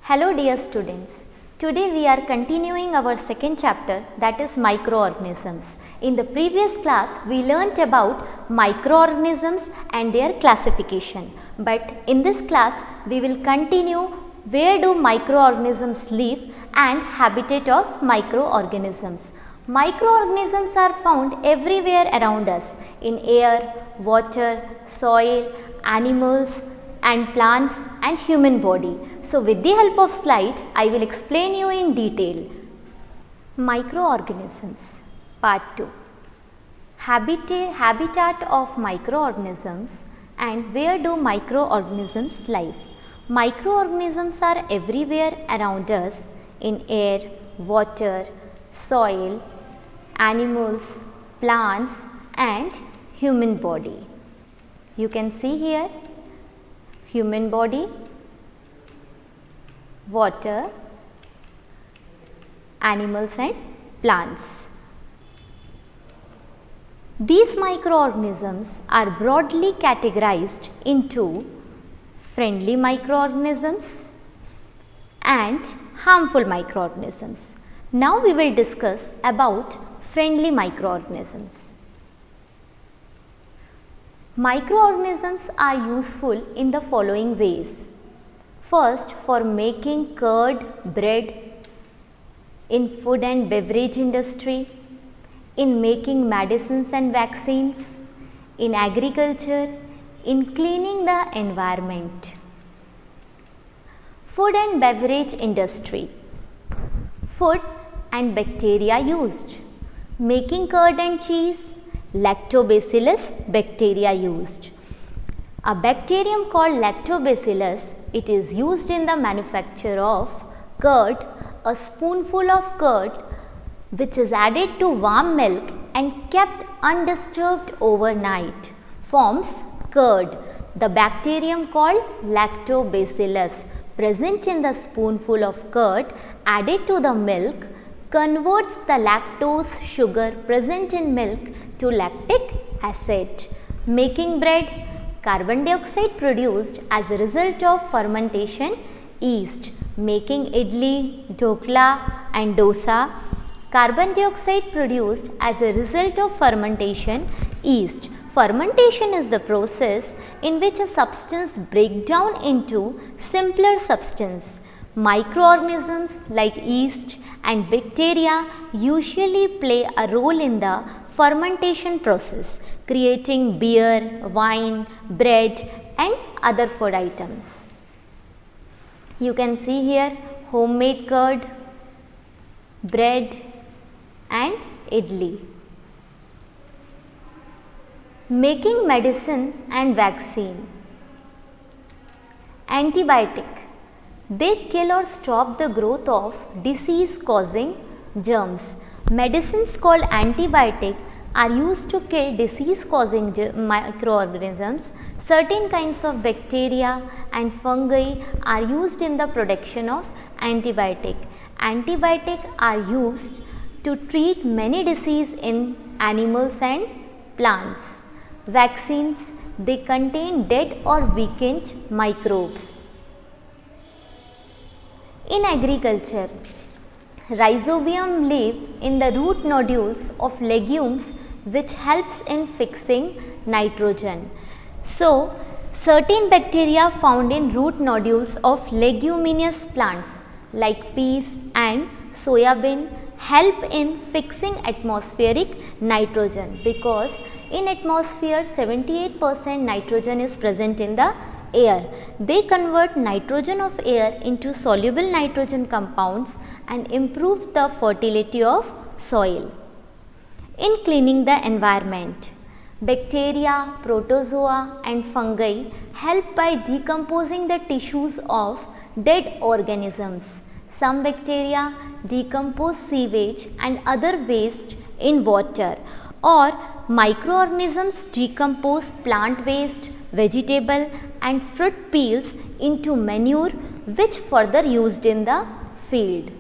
Hello dear students, today we are continuing our second chapter, that is microorganisms. In the previous class we learnt about microorganisms and their classification, but in this class we will continue where do microorganisms live and habitat of microorganisms. Microorganisms are found everywhere around us, in air, water, soil, animals and plants and human body. So with the help of slide, I will explain you in detail. Microorganisms, part 2. Habitat of microorganisms and where do microorganisms live. Microorganisms are everywhere around us, in air, water, soil, animals, plants and human body. You can see here human body, water, animals and plants. These microorganisms are broadly categorized into friendly microorganisms and harmful microorganisms. Now we will discuss about friendly microorganisms. Microorganisms are useful in the following ways. First, for making curd, bread, in food and beverage industry, in making medicines and vaccines, in agriculture, in cleaning the environment. Food and beverage industry. Food and bacteria used. Making curd and cheese, Lactobacillus bacteria used. A bacterium called Lactobacillus, it is used in the manufacture of curd. A spoonful of curd which is added to warm milk and kept undisturbed overnight forms curd. The bacterium called Lactobacillus present in the spoonful of curd added to the milk converts the lactose sugar present in milk to lactic acid. Making bread, carbon dioxide produced as a result of fermentation, yeast. Making idli, dhokla and dosa, carbon dioxide produced as a result of fermentation, yeast. Fermentation is the process in which a substance breaks down into simpler substance. Microorganisms like yeast and bacteria usually play a role in the fermentation process, creating beer, wine, bread and other food items. You can see here homemade curd, bread and idli. Making medicine and vaccine. Antibiotic. They kill or stop the growth of disease causing germs. Medicines called antibiotic are used to kill disease causing microorganisms. Certain kinds of bacteria and fungi are used in the production of antibiotic. Antibiotics are used to treat many diseases in animals and plants. Vaccines, they contain dead or weakened microbes. In agriculture, rhizobium live in the root nodules of legumes which helps in fixing nitrogen. So, certain bacteria found in root nodules of leguminous plants like peas and soybean help in fixing atmospheric nitrogen, because in atmosphere 78% nitrogen is present in the air. They convert nitrogen of air into soluble nitrogen compounds and improve the fertility of soil. In cleaning the environment, bacteria, protozoa and fungi help by decomposing the tissues of dead organisms. Some bacteria decompose sewage and other waste in water, or microorganisms decompose plant waste, vegetable and fruit peels into manure which further used in the field.